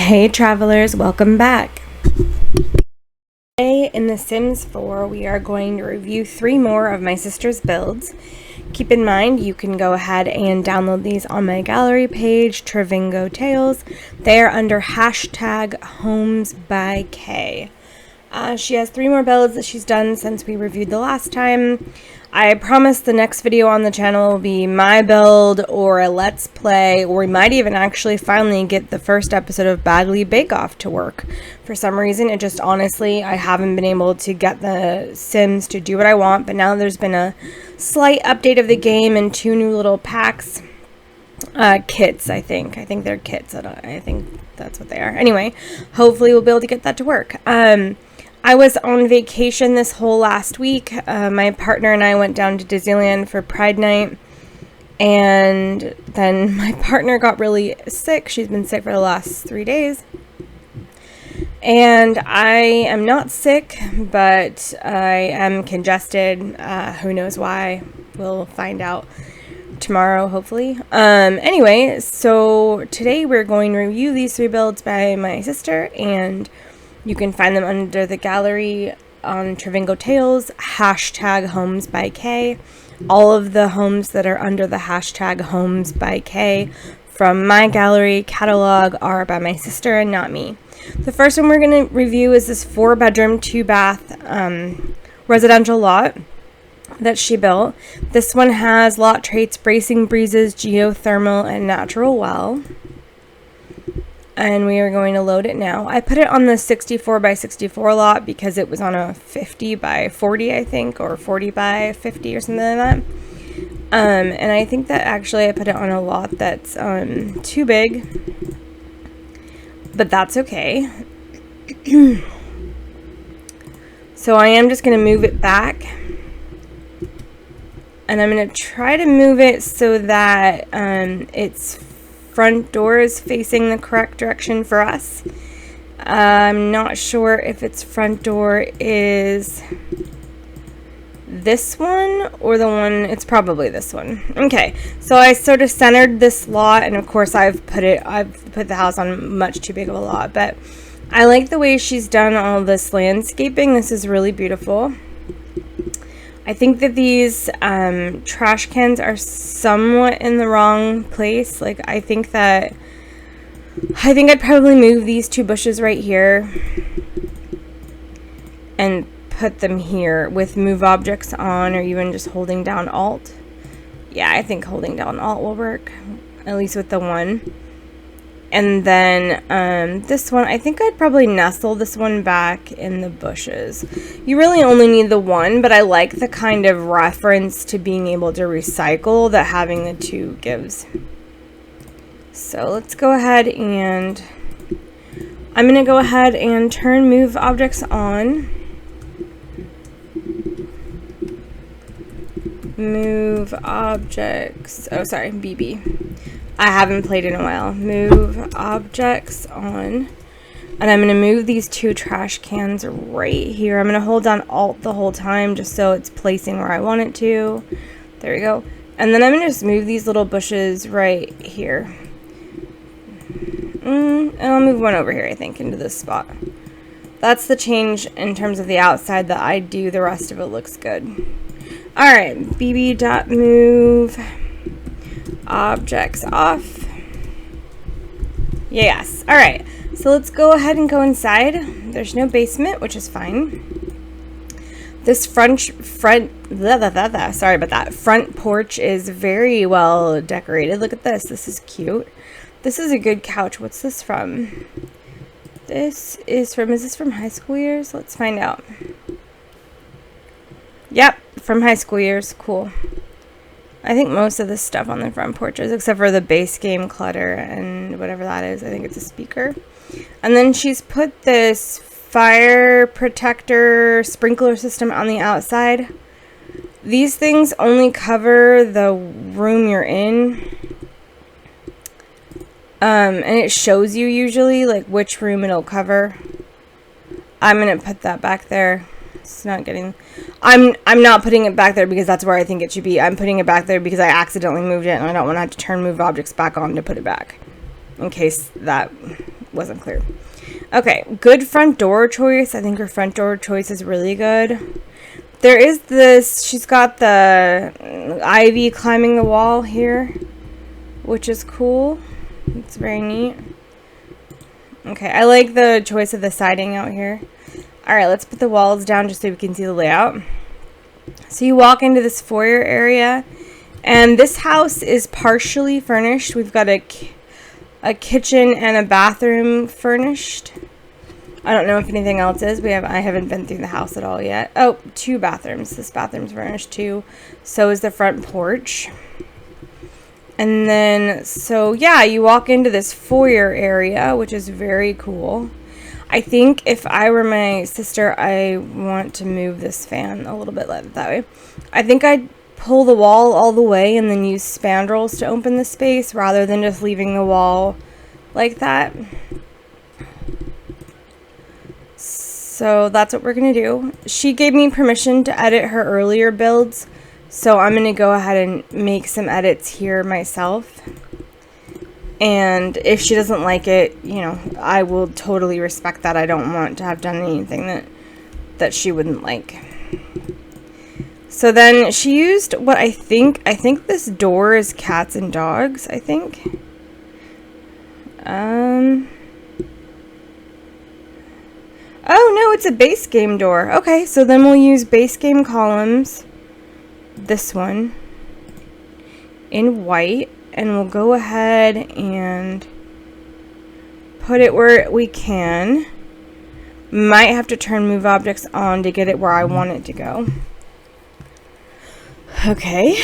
Hey travelers, welcome back. Today in The Sims 4 we are going to review 3 more of my sister's builds. Keep in mind you can go ahead and download these on my gallery page, travingo-tales. They are under hashtag homes by K. She has 3 more builds that she's done since we reviewed the last time. I promise the next video on the channel will be my build or a let's play, or we might even actually finally get the first episode of Bagley Bake Off to work. For some reason, it just honestly, I haven't been able to get the Sims to do what I want, but now there's been a slight update of the game and 2 new little packs. Kits, I think they're kits. I think that's what they are. Anyway, hopefully we'll be able to get that to work. I was on vacation this whole last week. My partner and I went down to Disneyland for Pride Night, and then my partner got really sick. She's been sick for the last 3 days, and I am not sick, but I am congested. Who knows why? We'll find out tomorrow, hopefully. Anyway, so today we're going to review these 3 builds by my sister, and you can find them under the gallery on travingo-tales, hashtag homes by K. All of the homes that are under the hashtag homes by K from my gallery catalog are by my sister and not me. The first one we're going to review is this 4-bedroom, 2-bath residential lot that she built. This one has lot traits, bracing breezes, geothermal, and natural well. And we are going to load it now. I put it on the 64 by 64 lot because it was on a 50 by 40, I think, or 40 by 50 or something like that. And I think that actually I put it on a lot that's too big, but that's okay. So I am just going to move it back, and I'm going to try to move it so that it's front door is facing the correct direction for us. I'm not sure if its front door is this one or the one, it's probably this one. Okay, so I sort of centered this lot, and of course I've put the house on much too big of a lot, but I like the way she's done all this landscaping. This is really beautiful. I think that these trash cans are somewhat in the wrong place. Like, I think I'd probably move these 2 bushes right here and put them here with move objects on, or even just holding down Alt. Yeah, I think holding down Alt will work, at least with the one. And then this one, I think I'd probably nestle this one back in the bushes. You really only need the one, but I like the kind of reference to being able to recycle that having the 2 gives. So let's go ahead and I'm going to go ahead and turn move objects on. Move objects. Oh, sorry, BB. I haven't played in a while. Move objects on. And I'm going to move these 2 trash cans right here. I'm going to hold down Alt the whole time just so it's placing where I want it to. There we go. And then I'm going to just move these little bushes right here. And I'll move one over here, I think, into this spot. That's the change in terms of the outside that I do. The rest of it looks good. Alright, bb.move objects off. Yes. Alright, so let's go ahead and go inside. There's no basement, which is fine. This front sorry about that. Front porch is very well decorated. Look at this. This is cute. This is a good couch. What's this from? Is this from high school years? Let's find out. Yep, from high school years. Cool. I think most of this stuff on the front porches, except for the base game clutter and whatever that is. I think it's a speaker. And then she's put this fire protector sprinkler system on the outside. These things only cover the room you're in. And it shows you usually like which room it'll cover. I'm going to put that back there. It's not getting... I'm not putting it back there because that's where I think it should be. I'm putting it back there because I accidentally moved it and I don't want to have to turn move objects back on to put it back. In case that wasn't clear. Okay, good front door choice. I think her front door choice is really good. There is this, she's got the ivy climbing the wall here, which is cool. It's very neat. Okay, I like the choice of the siding out here. Alright, let's put the walls down just so we can see the layout. So you walk into this foyer area, and this house is partially furnished. We've got a kitchen and a bathroom furnished. I don't know if anything else is. I haven't been through the house at all yet. Oh, 2 bathrooms. This bathroom's furnished too. So is the front porch. And then, so yeah, you walk into this foyer area, which is very cool. I think if I were my sister, I want to move this fan a little bit that way. I think I'd pull the wall all the way and then use spandrels to open the space rather than just leaving the wall like that. So that's what we're going to do. She gave me permission to edit her earlier builds, so I'm going to go ahead and make some edits here myself. And if she doesn't like it, you know, I will totally respect that. I don't want to have done anything that she wouldn't like. So then she used what I think this door is cats and dogs, I think. Oh no, it's a base game door. Okay, so then we'll use base game columns. This one in white, and we'll go ahead and put it where we can. Might have to turn move objects on to get it where I want it to go. Okay,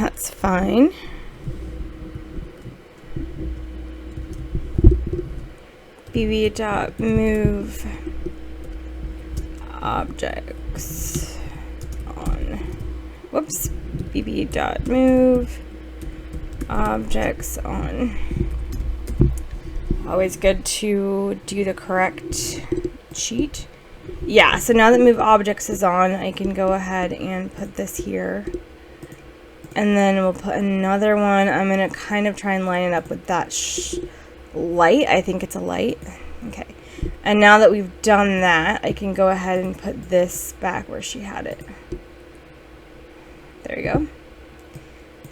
that's fine. bb.move objects on. Whoops. bb.move objects on. Always good to do the correct cheat. Yeah, so now that move objects is on, I can go ahead and put this here. And then we'll put another one. I'm going to kind of try and line it up with that light. I think it's a light. Okay. And now that we've done that, I can go ahead and put this back where she had it. There we go.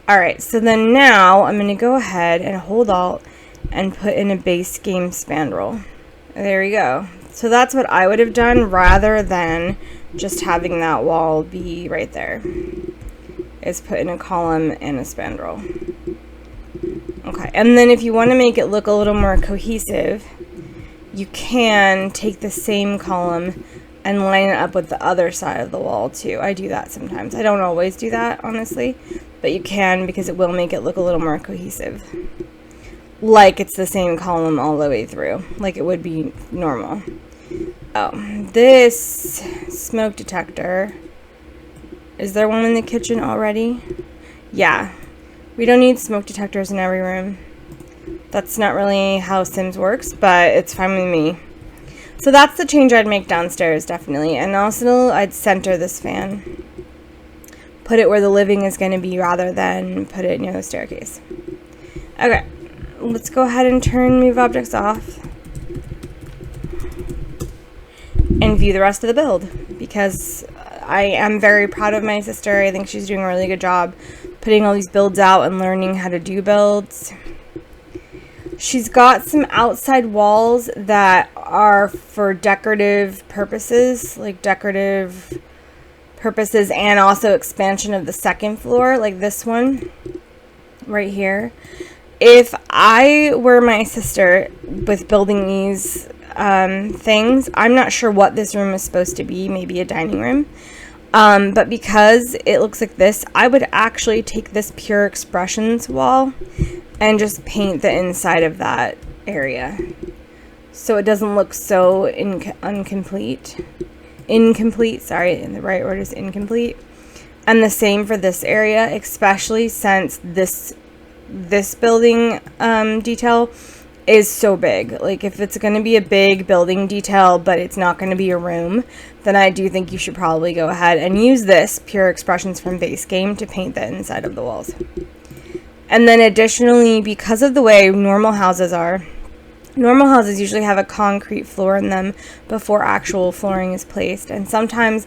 Alright, so then now I'm going to go ahead and hold Alt and put in a base game spandrel. There we go. So that's what I would have done rather than just having that wall be right there. Is put in a column and a spandrel. Okay, and then if you want to make it look a little more cohesive, you can take the same column and line it up with the other side of the wall too. I do that sometimes. I don't always do that, honestly, but you can because it will make it look a little more cohesive. Like it's the same column all the way through, like it would be normal. Oh, this smoke detector. Is there one in the kitchen already? Yeah. We don't need smoke detectors in every room. That's not really how Sims works, but it's fine with me. So that's the change I'd make downstairs, definitely. And also, I'd center this fan. Put it where the living is going to be rather than put it near the staircase. Okay. Let's go ahead and turn move objects off. And view the rest of the build. Because I am very proud of my sister. I think she's doing a really good job putting all these builds out and learning how to do builds. She's got some outside walls that are for decorative purposes, like decorative purposes and also expansion of the second floor, like this one right here. If I were my sister with building these things, I'm not sure what this room is supposed to be, maybe a dining room. But because it looks like this, I would actually take this pure expressions wall and just paint the inside of that area so it doesn't look so incomplete, sorry, and the right word is incomplete. And the same for this area, especially since this building detail is so big. Like if it's going to be a big building detail but it's not going to be a room, then I do think you should probably go ahead and use this pure expressions from base game to paint the inside of the walls. And then additionally, because of the way normal houses are, Normal houses usually have a concrete floor in them before actual flooring is placed. And sometimes,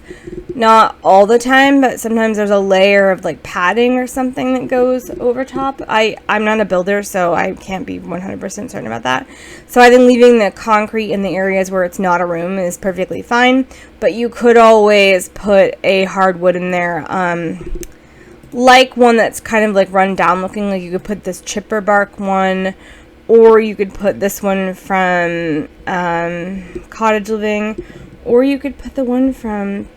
not all the time, but sometimes there's a layer of like padding or something that goes over top. I'm not a builder, so I can't be 100% certain about that. So I think leaving the concrete in the areas where it's not a room is perfectly fine. But you could always put a hardwood in there, like one that's kind of like run down looking. Like you could put this chipper bark one, or you could put this one from Cottage Living, or you could put the one from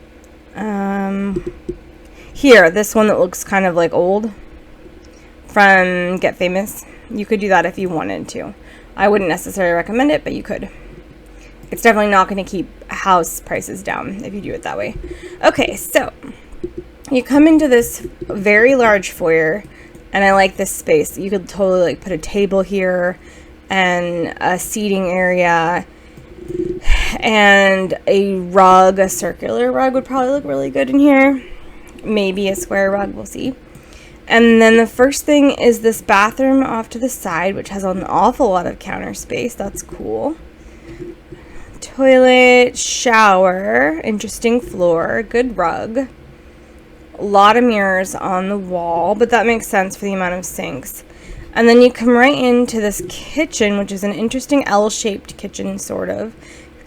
here, this one that looks kind of like old from Get Famous. You could do that if you wanted to. I wouldn't necessarily recommend it, but you could. It's definitely not going to keep house prices down if you do it that way. Okay, so you come into this very large foyer. And I like this space. You could totally like put a table here and a seating area and a rug. A circular rug would probably look really good in here. Maybe a square rug, we'll see. And then the first thing is this bathroom off to the side, which has an awful lot of counter space. That's cool. Toilet, shower, interesting floor, good rug. A lot of mirrors on the wall, but that makes sense for the amount of sinks. And then you come right into this kitchen, which is an interesting L-shaped kitchen, sort of.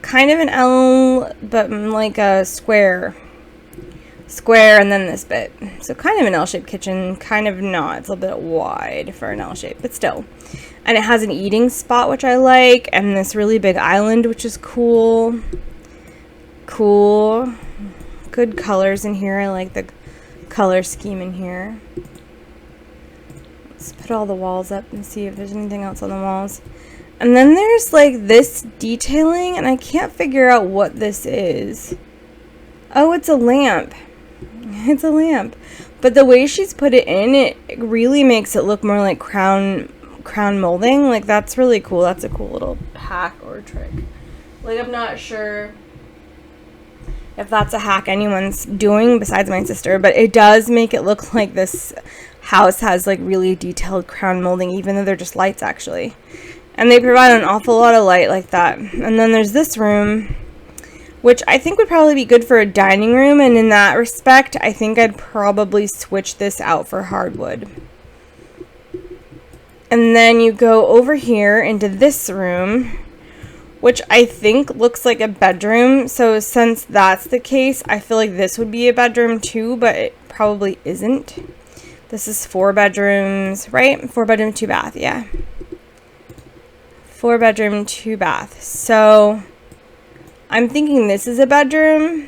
Kind of an L, but like a square. Square, and then this bit. So kind of an L-shaped kitchen, kind of not. It's a little bit wide for an L-shape, but still. And it has an eating spot, which I like, and this really big island, which is cool. Cool. Good colors in here. I like the color scheme in here. Let's put all the walls up and see if there's anything else on the walls. And then there's like this detailing, and I can't figure out what this is. Oh, it's a lamp. It's a lamp. But the way she's put it in, it really makes it look more like crown molding. Like, that's really cool. That's a cool little hack or trick. Like, I'm not sure if that's a hack anyone's doing besides my sister, but it does make it look like this house has like really detailed crown molding, even though they're just lights actually. And they provide an awful lot of light like that. And then there's this room, which I think would probably be good for a dining room, and in that respect, I think I'd probably switch this out for hardwood. And then you go over here into this room, which I think looks like a bedroom. So since that's the case, I feel like this would be a bedroom too, but it probably isn't. This is 4 bedrooms, right? 4 bedroom, 2 bath, yeah. 4 bedroom, 2 bath. So I'm thinking this is a bedroom.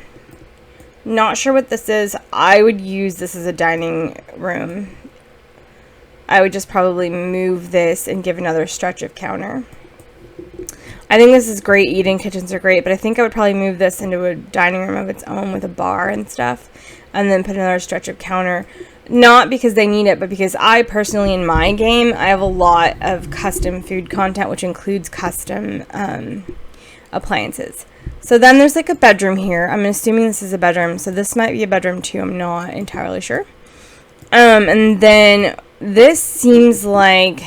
Not sure what this is. I would use this as a dining room. I would just probably move this and give another stretch of counter. I think this is great. Eating kitchens are great, but I think I would probably move this into a dining room of its own with a bar and stuff, and then put another stretch of counter. Not because they need it, but because I personally, in my game, I have a lot of custom food content, which includes custom appliances. So then there's like a bedroom here. I'm assuming this is a bedroom, so this might be a bedroom too. I'm not entirely sure. And then this seems like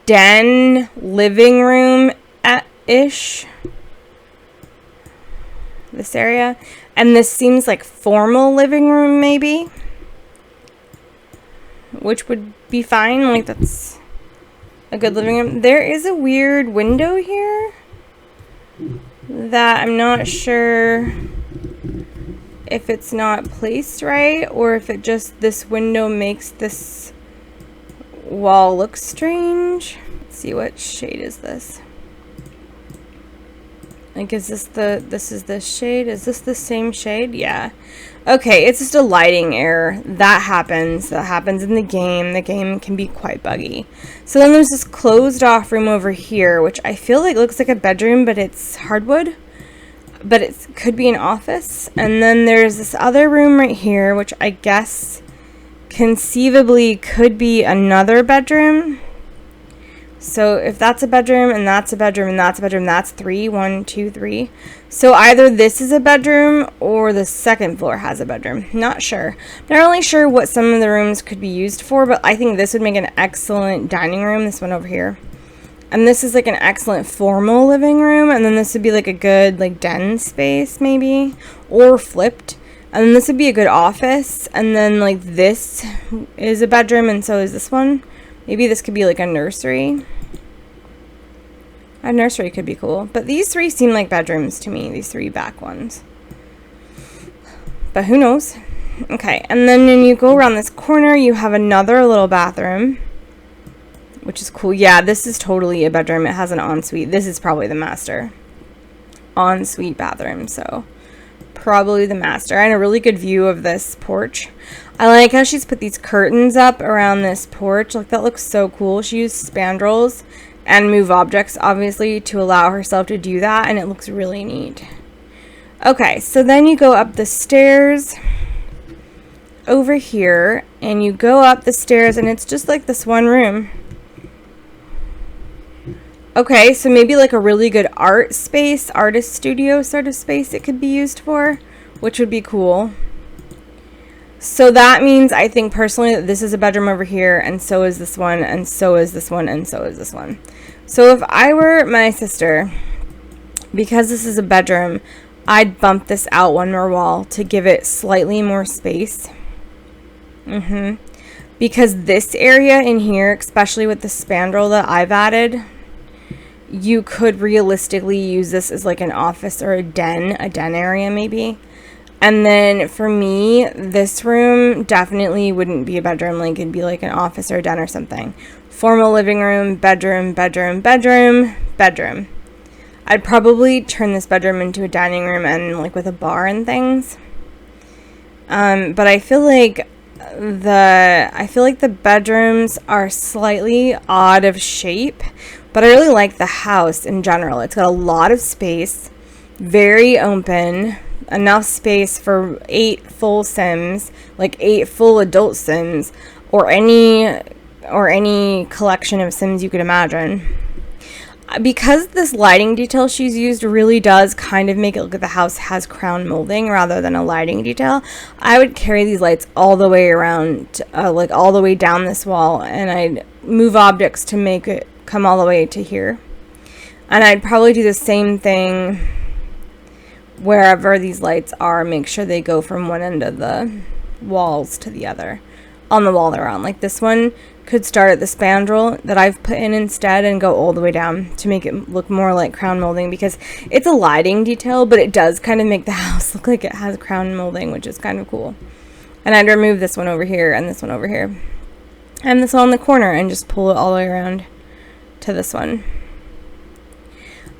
den living room ish, this area, and this seems like formal living room maybe, which would be fine. Like, that's a good living room. There is a weird window here that I'm not sure if it's not placed right, or if it just, this window makes this wall look strange. Let's see, what shade is this? Like, is this this is this shade? Is this the same shade? Yeah. Okay, it's just a lighting error. That happens. That happens in the game. The game can be quite buggy. So then there's this closed off room over here, which I feel like looks like a bedroom, but it's hardwood. But it could be an office. And then there's this other room right here, which I guess conceivably could be another bedroom. So if that's a bedroom and that's a bedroom and that's a bedroom, that's 3. 1, 2, 3. So either this is a bedroom or the second floor has a bedroom. Not sure. Not really sure what some of the rooms could be used for, but I think this would make an excellent dining room, this one over here. And this is like an excellent formal living room, and then this would be like a good like den space maybe, or flipped. And then this would be a good office, and then like this is a bedroom and so is this one. Maybe this could be like a nursery. A nursery could be cool. But these 3 seem like bedrooms to me, these 3 back ones. But who knows? Okay, and then when you go around this corner, you have another little bathroom, which is cool. Yeah, this is totally a bedroom. It has an ensuite. This is probably the master ensuite bathroom, so probably the master. And a really good view of this porch. I like how she's put these curtains up around this porch. Like, that looks so cool. She used spandrels and move objects, obviously, to allow herself to do that, and it looks really neat. Okay, so then you go up the stairs over here, and you go up the stairs, and it's just like this one room. Okay, so maybe like a really good art space, artist studio sort of space it could be used for, which would be cool. So that means, I think personally, that this is a bedroom over here, and so is this one, and so is this one, and so is this one. So if I were my sister, because this is a bedroom, I'd bump this out one more wall to give it slightly more space. Because this area in here, especially with the spandrel that I've added, you could realistically use this as like an office or a den area maybe. And then for me, this room definitely wouldn't be a bedroom. Like, it'd be like an office or a den or something. Formal living room, bedroom, bedroom, bedroom, bedroom. I'd probably turn this bedroom into a dining room and like with a bar and things. But I feel like the bedrooms are slightly odd of shape, but I really like the house in general. It's got a lot of space, very open, enough space for 8 full Sims, like 8 full adult Sims, or any collection of Sims you could imagine. Because this lighting detail she's used really does kind of make it look like the house has crown molding rather than a lighting detail, I would carry these lights all the way around, like all the way down this wall, and I'd move objects to make it come all the way to here. And I'd probably do the same thing wherever these lights are, make sure they go from one end of the walls to the other on the wall they're on. Like, this one could start at the spandrel that I've put in instead and go all the way down to make it look more like crown molding, because it's a lighting detail, but it does kind of make the house look like it has crown molding, which is kind of cool. And I'd remove this one over here and this one over here and this one on the corner and just pull it all the way around to this one.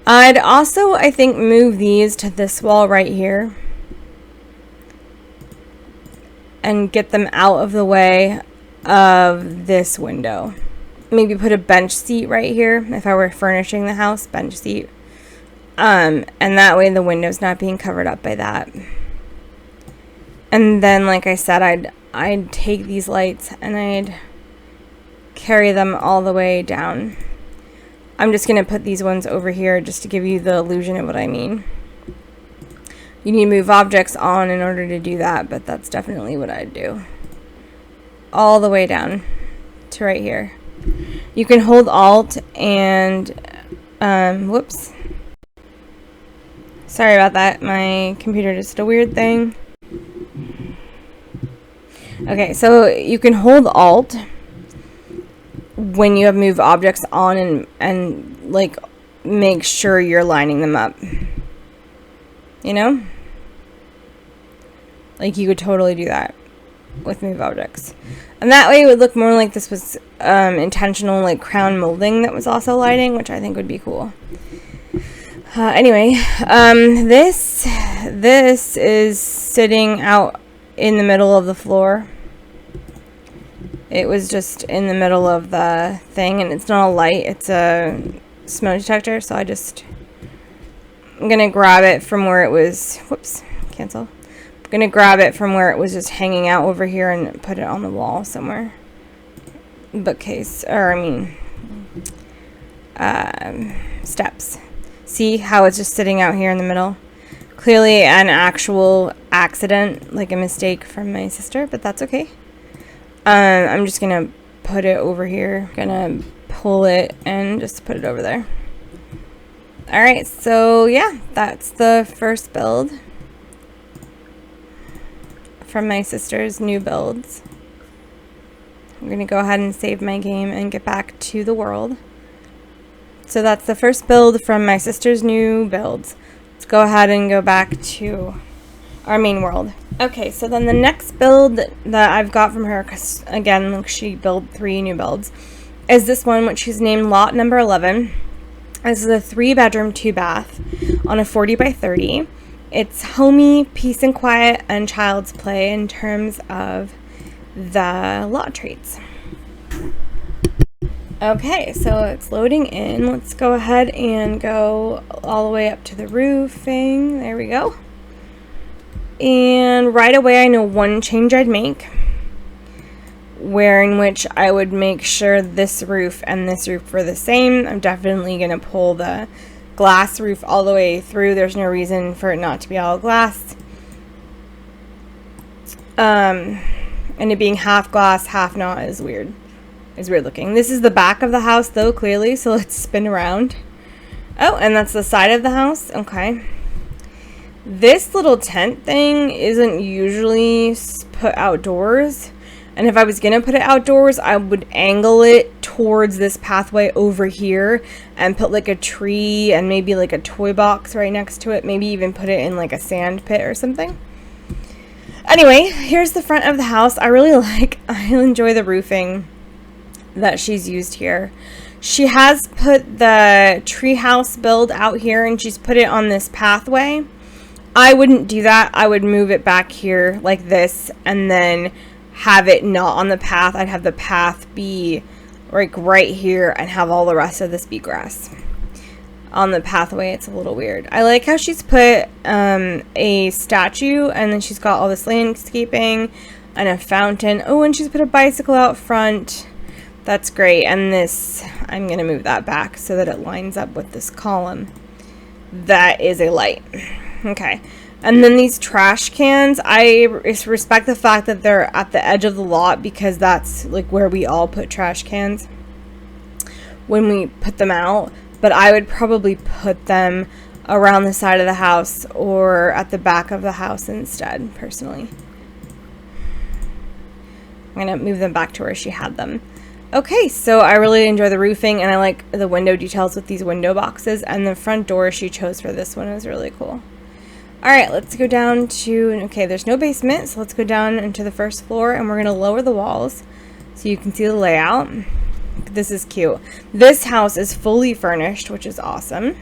I'd also, I think, move these to this wall right here and get them out of the way of this window. Maybe put a bench seat right here if I were furnishing the house, bench seat. And that way the window's not being covered up by that. And then, like I said, I'd take these lights and I'd carry them all the way down. I'm just going to put these ones over here just to give you the illusion of what I mean. You need to move objects on in order to do that, but that's definitely what I'd do. All the way down to right here. You can hold Alt and, whoops. Sorry about that. My computer just did a weird thing. Okay, so you can hold Alt when you have move objects on and like make sure you're lining them up. You know? Like, you could totally do that with move objects. And that way it would look more like this was intentional, like crown molding that was also lighting, which I think would be cool. Anyway, this is sitting out in the middle of the floor. It was just in the middle of the thing, and it's not a light, it's a smoke detector, so I'm gonna grab it from where it was, whoops, cancel. I'm gonna grab it from where it was just hanging out over here and put it on the wall somewhere. Bookcase, or I mean, steps. See how it's just sitting out here in the middle? Clearly an actual accident, like a mistake from my sister, but that's okay. I'm just gonna put it over here. Gonna pull it and just put it over there. Alright, so yeah, that's the first build from my sister's new builds. I'm gonna go ahead and save my game and get back to the world. So that's the first build from my sister's new builds. Let's go ahead and go back to our main world. Okay, so then the next build that I've got from her, because again, she built 3 new builds, is this one, which she's named Lot Number 11. This is a 3-bedroom, 2-bath on a 40 by 30. It's homey, peace and quiet, and child's play in terms of the lot traits. Okay, so it's loading in. Let's go ahead and go all the way up to the roofing. There we go. And right away I know one change I'd make, where in which I would make sure this roof and this roof were the same. I'm definitely going to pull the glass roof all the way through. There's no reason for it not to be all glass. And it being half glass, half not is weird. It's weird looking. This is the back of the house though, clearly, so let's spin around. Oh, and that's the side of the house. Okay. This little tent thing isn't usually put outdoors. And if I was going to put it outdoors, I would angle it towards this pathway over here and put like a tree and maybe like a toy box right next to it. Maybe even put it in like a sand pit or something. Anyway, here's the front of the house. I enjoy the roofing that she's used here. She has put the treehouse build out here and she's put it on this pathway. I wouldn't do that. I would move it back here like this and then have it not on the path. I'd have the path be like right here and have all the rest of this be grass. On the pathway, it's a little weird. I like how she's put a statue and then she's got all this landscaping and a fountain. Oh, and she's put a bicycle out front. That's great. And this, I'm going to move that back so that it lines up with this column. That is a light. Okay. And then these trash cans, I respect the fact that they're at the edge of the lot because that's like where we all put trash cans when we put them out. But I would probably put them around the side of the house or at the back of the house instead, personally. I'm going to move them back to where she had them. Okay, so I really enjoy the roofing and I like the window details with these window boxes, and the front door she chose for this one is really cool. Alright, let's go down to, okay, there's no basement, so let's go down into the first floor and we're going to lower the walls so you can see the layout. This is cute. This house is fully furnished, which is awesome.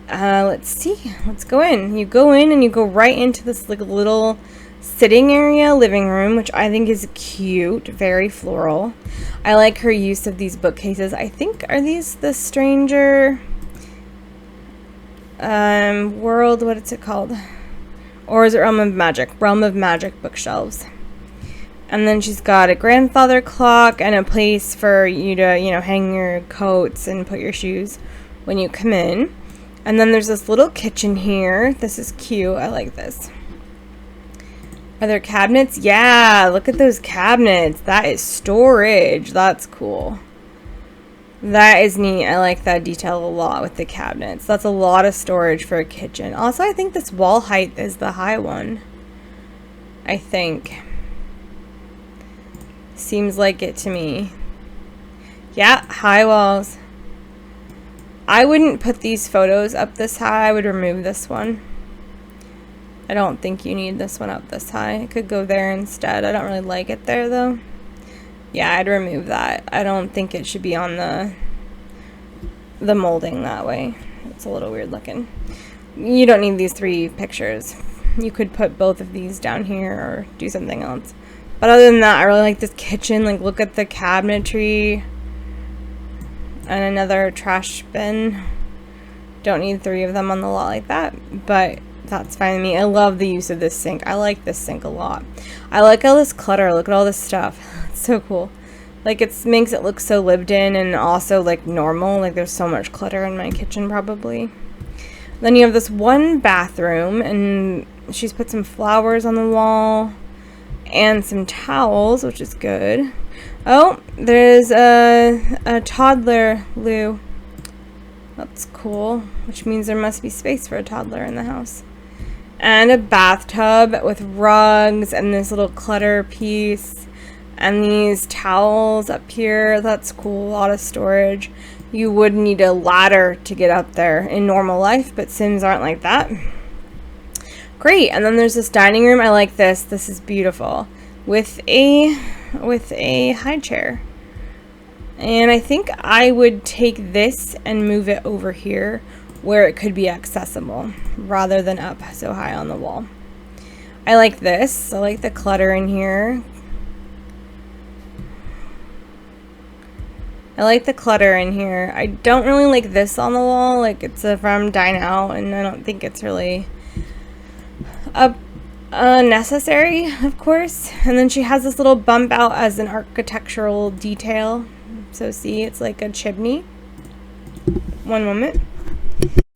Let's see. Let's go in. You go in and you go right into this like little sitting area, living room, which I think is cute, very floral. I like her use of these bookcases. I think, are these the Stranger World, what is it called? Or is it Realm of Magic? Realm of Magic bookshelves. And then she's got a grandfather clock and a place for you to, you know, hang your coats and put your shoes when you come in. And then there's this little kitchen here. This is cute. I like this. Are there cabinets? Yeah, look at those cabinets. That is storage. That's cool. That is neat. I like that detail a lot with the cabinets. That's a lot of storage for a kitchen. Also, I think this wall height is the high one. I think. Seems like it to me. Yeah, high walls. I wouldn't put these photos up this high. I would remove this one. I don't think you need this one up this high. It could go there instead. I don't really like it there though. Yeah, I'd remove that. I don't think it should be on the molding that way. It's a little weird looking. You don't need these 3 pictures. You could put both of these down here or do something else. But other than that, I really like this kitchen. Like, look at the cabinetry. And another trash bin. Don't need 3 of them on the lot like that. But that's fine with me. I love the use of this sink. I like this sink a lot. I like all this clutter. Look at all this stuff. It's so cool. Like, it makes it look so lived in and also, like, normal. Like, there's so much clutter in my kitchen, probably. Then you have this one bathroom, and she's put some flowers on the wall and some towels, which is good. Oh, there's a toddler loo. That's cool, which means there must be space for a toddler in the house. And a bathtub with rugs and this little clutter piece. And these towels up here. That's cool. A lot of storage. You would need a ladder to get up there in normal life, but Sims aren't like that. Great. And then there's this dining room. I like this. This is beautiful. With a high chair. And I think I would take this and move it over here where it could be accessible rather than up so high on the wall. I like this. I like the clutter in here. I don't really like this on the wall. Like, it's from Dine Out, and I don't think it's really necessary, of course. And then she has this little bump out as an architectural detail. So see, it's like a chimney. One moment.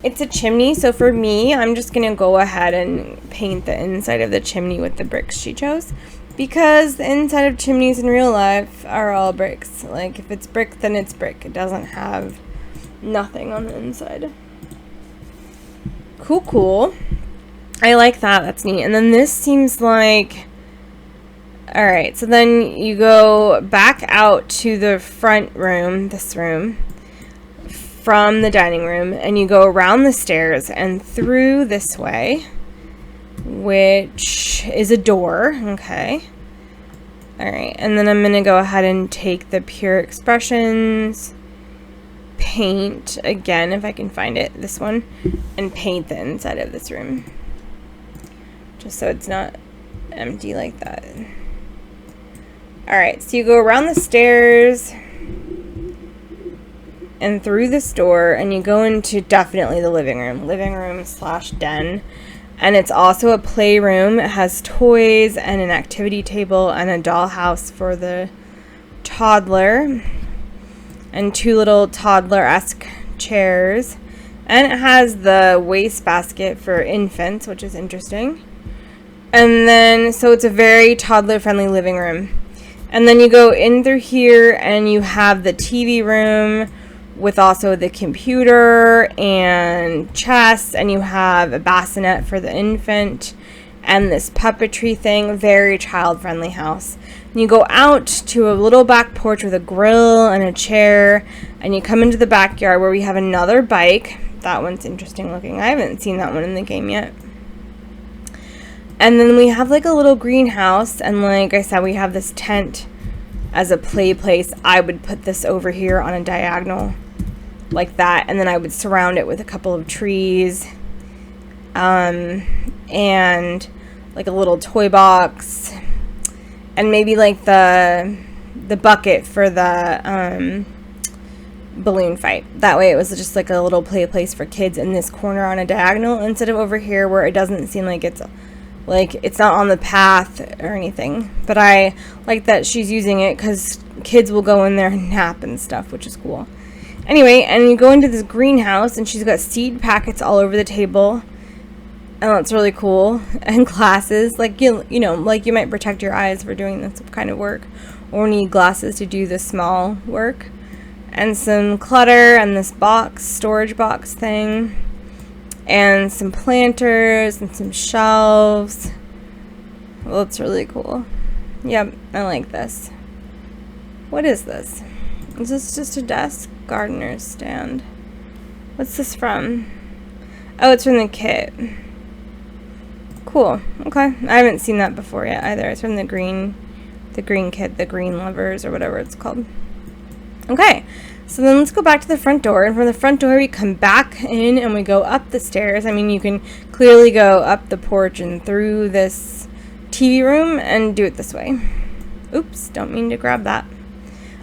It's a chimney, so for me, I'm just going to go ahead and paint the inside of the chimney with the bricks she chose. Because the inside of chimneys in real life are all bricks. Like, if it's brick, then it's brick. It doesn't have nothing on the inside. Cool. I like that. That's neat. And then this seems like... Alright, so then you go back out to the front room, this room, from the dining room, and you go around the stairs and through this way, which is a door. Okay. Alright, and then I'm going to go ahead and take the Pure Expressions paint again, if I can find it, this one, and paint the inside of this room. Just so it's not empty like that. Alright, so you go around the stairs and through this door, and you go into definitely the living room slash den. And it's also a playroom. It has toys and an activity table and a dollhouse for the toddler. And two little toddler-esque chairs. And it has the wastebasket for infants, which is interesting. And then, so it's a very toddler-friendly living room. And then you go in through here and you have the TV room with also the computer and chess, and you have a bassinet for the infant and this puppetry thing. Very child-friendly house. And you go out to a little back porch with a grill and a chair, and you come into the backyard where we have another bike. That one's interesting looking. I haven't seen that one in the game yet. And then we have like a little greenhouse, and like I said, we have this tent as a play place. I would put this over here on a diagonal like that, and then I would surround it with a couple of trees, and like a little toy box, and maybe like the bucket for the balloon fight. That way it was just like a little play place for kids in this corner on a diagonal, instead of over here where it doesn't seem like it's not on the path or anything. But I like that she's using it because kids will go in there and nap and stuff, which is cool. Anyway, and you go into this greenhouse, and she's got seed packets all over the table. And that's really cool. And glasses. Like, you know, like you might protect your eyes for doing this kind of work. Or need glasses to do the small work. And some clutter and this box, storage box thing. And some planters and some shelves. Well, that's really cool. Yep, I like this. What is this? Is this just a desk? Gardener's stand. What's this from? Oh, it's from the kit. Cool. Okay. I haven't seen that before yet either. It's from the green kit, the green levers or whatever it's called. Okay. So then let's go back to the front door, and from the front door we come back in and we go up the stairs. I mean, you can clearly go up the porch and through this TV room and do it this way. Oops, don't mean to grab that.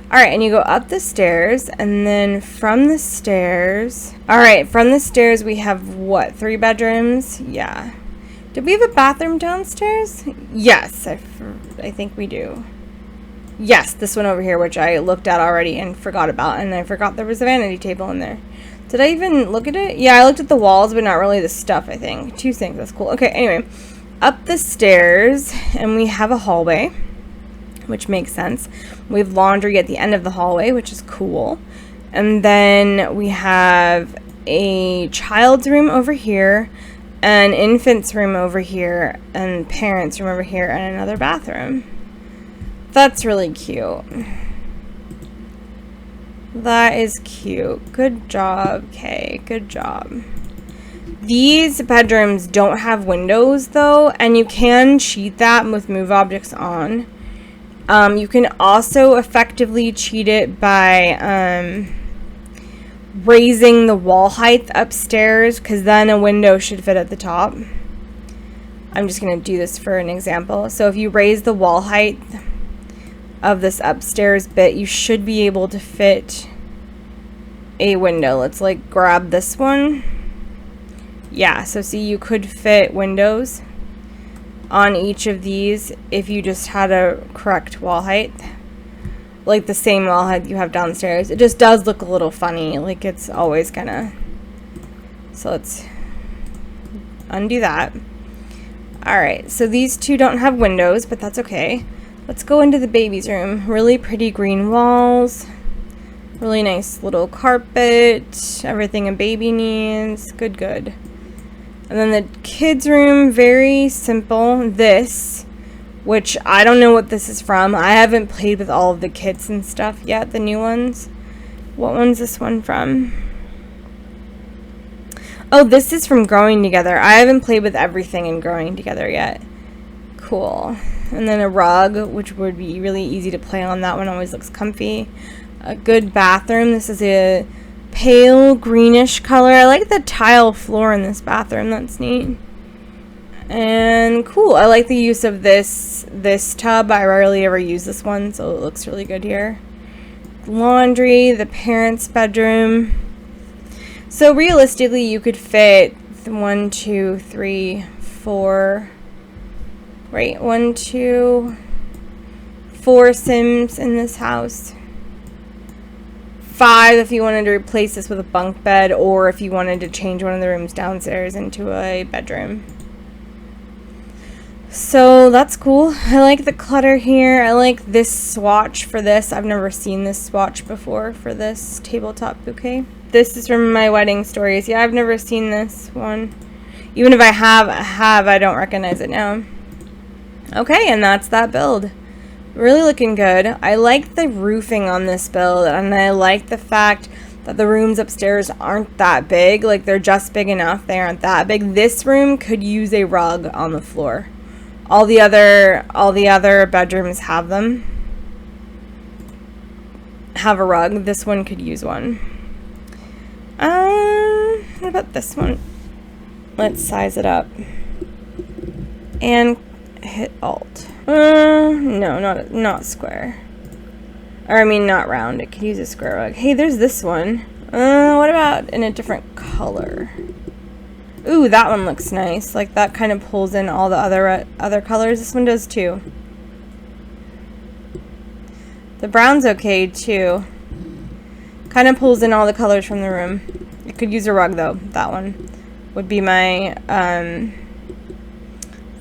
Alright, and you go up the stairs, and then from the stairs... Alright, from the stairs we have, what, 3 bedrooms? Yeah. Did we have a bathroom downstairs? Yes, I think we do. Yes, this one over here, which I looked at already and forgot about, and I forgot there was a vanity table in there. Did I even look at it? Yeah, I looked at the walls, but not really the stuff, I think. 2 sinks, that's cool. Okay, anyway, up the stairs, and we have a hallway, which makes sense. We have laundry at the end of the hallway, which is cool. And then we have a child's room over here, an infant's room over here, and parents' room over here, and another bathroom. That's really cute. That is cute. Good job, Kay. Good job. These bedrooms don't have windows, though, and you can cheat that with move objects on. You can also effectively cheat it by raising the wall height upstairs, because then a window should fit at the top. I'm just going to do this for an example. So if you raise the wall height of this upstairs bit, you should be able to fit a window. Let's like grab this one. Yeah, so see, you could fit windows on each of these if you just had a correct wall height, like the same wall height you have downstairs. It just does look a little funny, like it's always gonna. So let's undo that. Alright, so these two don't have windows, but that's okay. Let's go into the baby's room. Really pretty green walls. Really nice little carpet. Everything a baby needs. Good, good. And then the kids' room, very simple. This, which I don't know what this is from. I haven't played with all of the kits and stuff yet, the new ones. What one's this one from? Oh, this is from Growing Together. I haven't played with everything in Growing Together yet. Cool. And then a rug, which would be really easy to play on. That one always looks comfy. A good bathroom. This is a pale greenish color. I like the tile floor in this bathroom. That's neat. And cool. I like the use of this tub. I rarely ever use this one, so it looks really good here. Laundry, the parents' bedroom. So realistically, you could fit 1, 2, 3, 4. Right, 1, 2, 4 Sims in this house. 5 if you wanted to replace this with a bunk bed, or if you wanted to change one of the rooms downstairs into a bedroom. So that's cool. I like the clutter here. I like this swatch for this. I've never seen this swatch before for this tabletop bouquet. This is from my wedding stories. Yeah, I've never seen this one. Even if I have, I don't recognize it now. Okay, and that's that build. Really looking good. I like the roofing on this build, and I like the fact that the rooms upstairs aren't that big. Like, they're just big enough. They aren't that big. This room could use a rug on the floor. All the other bedrooms have them. Have a rug. This one could use one. What about this one? Let's size it up. And hit Alt. No, not square. Or I mean, not round. It could use a square rug. Hey, there's this one. What about in a different color? Ooh, that one looks nice. Like, that kind of pulls in all the other colors. This one does too. The brown's okay too. Kind of pulls in all the colors from the room. It could use a rug though. That one would be my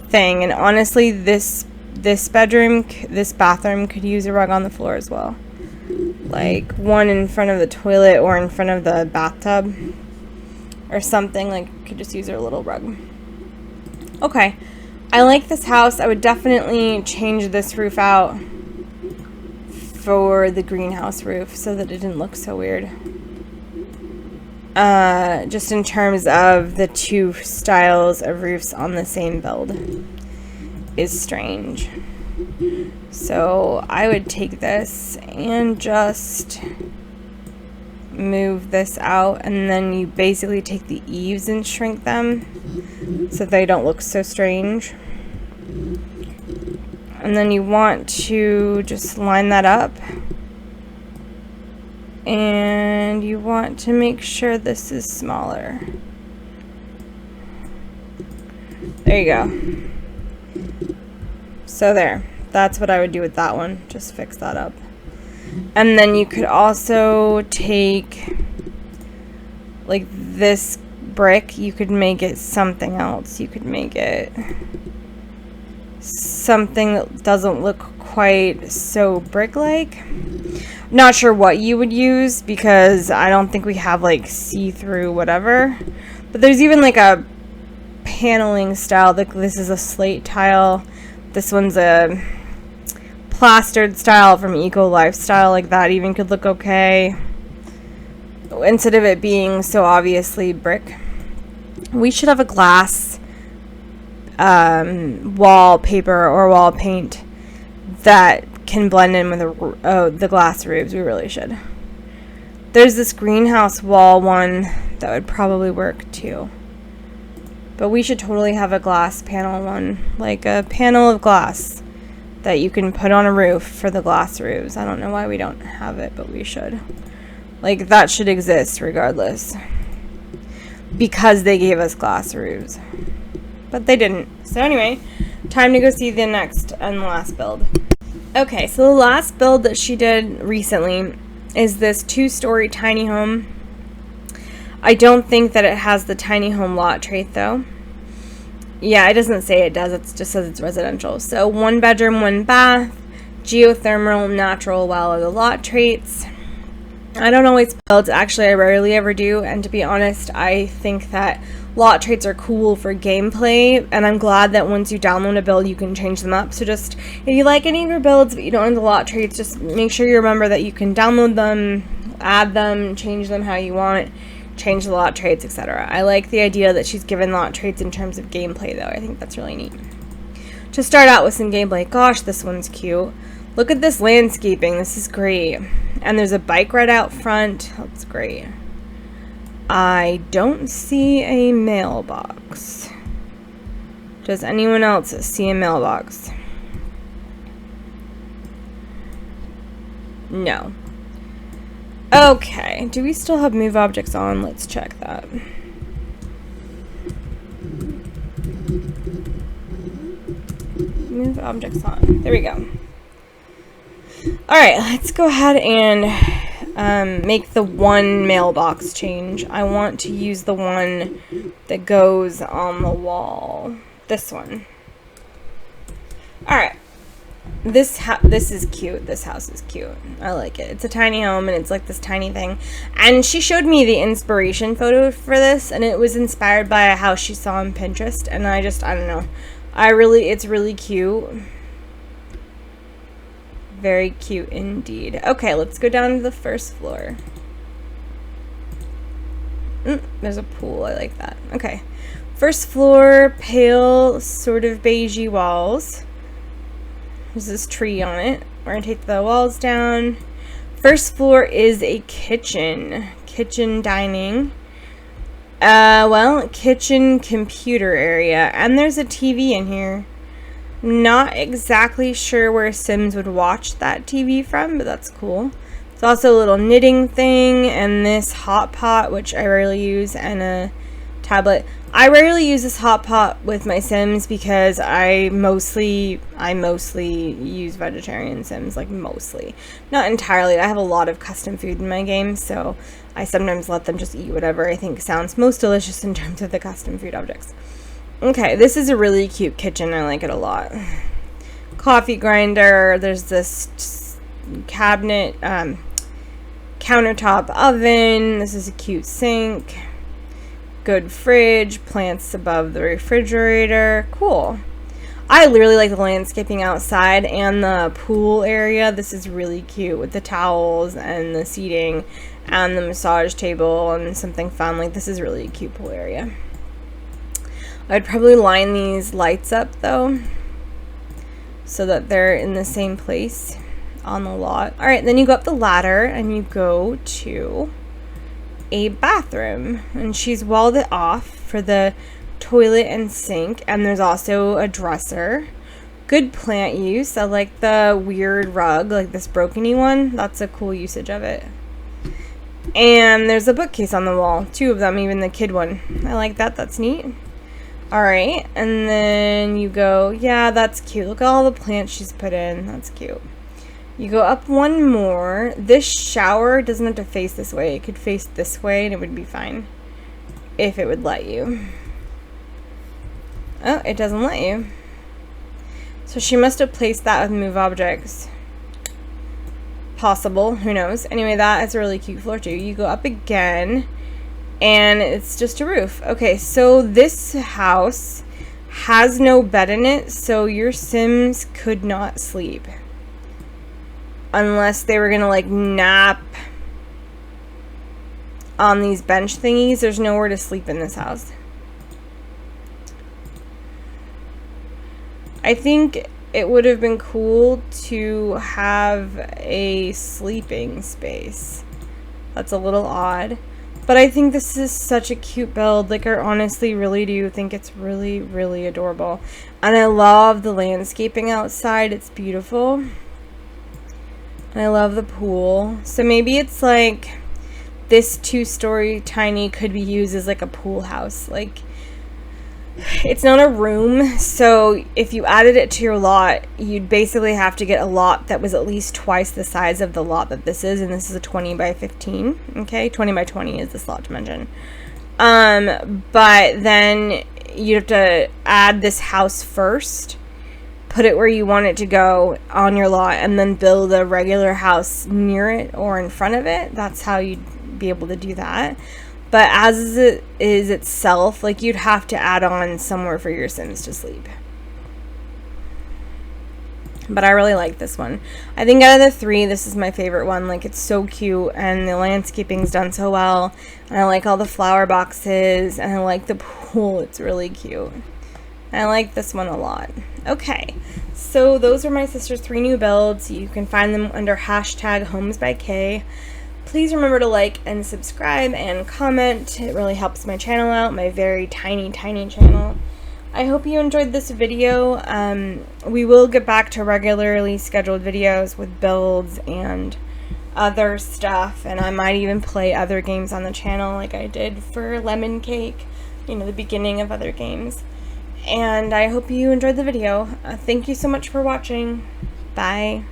thing. And honestly, this bathroom could use a rug on the floor as well. Like one in front of the toilet or in front of the bathtub or something. Like, could just use a little rug. Okay, I like this house. I would definitely change this roof out for the greenhouse roof so that it didn't look so weird. Just in terms of the two styles of roofs on the same build is strange. So I would take this and just move this out, and then you basically take the eaves and shrink them so they don't look so strange. And then you want to just line that up. And you want to make sure this is smaller. There you go. So there. That's what I would do with that one. Just fix that up. And then you could also take, like, this brick. You could make it something else. You could make it something that doesn't look quite so brick-like. Not sure what you would use because I don't think we have, like, see-through whatever. But there's even, like, a paneling style. Like, this is a slate tile. This one's a plastered style from Eco Lifestyle. Like, that even could look okay instead of it being so obviously brick. We should have a glass wallpaper or wall paint that can blend in with the glass roofs. We really should. There's this greenhouse wall one that would probably work too. But we should totally have a glass panel one, like a panel of glass that you can put on a roof for the glass roofs. I don't know why we don't have it, but we should. Like, that should exist regardless. Because they gave us glass roofs. But they didn't. So anyway, time to go see the next and last build. Okay, so the last build that she did recently is this 2-story tiny home. I don't think that it has the tiny home lot trait though. Yeah, it doesn't say it does. It just says it's residential. So 1 bedroom, 1 bath, geothermal, natural well are the lot traits. I don't always build. Actually, I rarely ever do. And to be honest, I think that lot traits are cool for gameplay. And I'm glad that once you download a build, you can change them up. So just, if you like any of your builds, but you don't have the lot traits, just make sure you remember that you can download them, add them, change them how you want, change the lot traits, etc. I like the idea that she's given lot traits in terms of gameplay, though. I think that's really neat. To start out with some gameplay, gosh, this one's cute. Look at this landscaping. This is great. And there's a bike right out front. That's great. I don't see a mailbox. Does anyone else see a mailbox? No. Okay. Do we still have move objects on? Let's check that. Move objects on. There we go. Alright, let's go ahead and make the one mailbox change. I want to use the one that goes on the wall. This one. Alright. This is cute. This house is cute. I like it. It's a tiny home and it's like this tiny thing. And she showed me the inspiration photo for this and it was inspired by a house she saw on Pinterest and I don't know. It's really cute. Very cute indeed. Okay, let's go down to the first floor. There's a pool. I like that. Okay. First floor, pale, sort of beigey walls. There's this tree on it. We're going to take the walls down. First floor is a kitchen. Kitchen dining. Kitchen computer area. And there's a TV in here. Not exactly sure where Sims would watch that TV from, but that's cool. It's also a little knitting thing, and this hot pot, which I rarely use, and a tablet. I rarely use this hot pot with my Sims because I mostly use vegetarian Sims, like mostly. Not entirely. I have a lot of custom food in my game, so I sometimes let them just eat whatever I think sounds most delicious in terms of the custom food objects. Okay, this is a really cute kitchen. I like it a lot. Coffee grinder. There's this cabinet, countertop oven. This is a cute sink. Good fridge. Plants above the refrigerator. Cool. I really like the landscaping outside and the pool area. This is really cute with the towels and the seating and the massage table and something fun. Like, this is really a cute pool area. I'd probably line these lights up though so that they're in the same place on the lot. Alright, then you go up the ladder and you go to a bathroom and she's walled it off for the toilet and sink, and there's also a dresser. Good plant use. I like the weird rug, like this broken-y one. That's a cool usage of it. And there's a bookcase on the wall. 2 of them, even the kid one. I like that. That's neat. Alright, and then you go, yeah, that's cute. Look at all the plants she's put in. That's cute. You go up one more. This shower doesn't have to face this way. It could face this way and it would be fine. If it would let you. Oh, it doesn't let you. So she must have placed that with move objects. Possible, who knows. Anyway, that is a really cute floor too. You go up again. And it's just a roof. Okay, so this house has no bed in it, so your Sims could not sleep. Unless they were gonna like nap on these bench thingies. There's nowhere to sleep in this house. I think it would have been cool to have a sleeping space. That's a little odd. But I think this is such a cute build. Like, I honestly really do think it's really, really adorable. And I love the landscaping outside. It's beautiful. And I love the pool. So maybe it's like this 2-story tiny could be used as like a pool house. Like, it's not a room, so if you added it to your lot, you'd basically have to get a lot that was at least twice the size of the lot that this is, and this is a 20 by 15, okay? 20 by 20 is the slot dimension. But then you'd have to add this house first, put it where you want it to go on your lot, and then build a regular house near it or in front of it. That's how you'd be able to do that. But as it is itself, like, you'd have to add on somewhere for your Sims to sleep. But I really like this one. I think out of the 3, this is my favorite one. Like, it's so cute, and the landscaping's done so well. And I like all the flower boxes, and I like the pool. It's really cute. And I like this one a lot. Okay, so those are my sister's 3 new builds. You can find them under hashtag #HomesByK. Please remember to like and subscribe and comment. It really helps my channel out, my very tiny, tiny channel. I hope you enjoyed this video. We will get back to regularly scheduled videos with builds and other stuff, and I might even play other games on the channel like I did for Lemon Cake, you know, the beginning of other games. And I hope you enjoyed the video. Thank you so much for watching. Bye.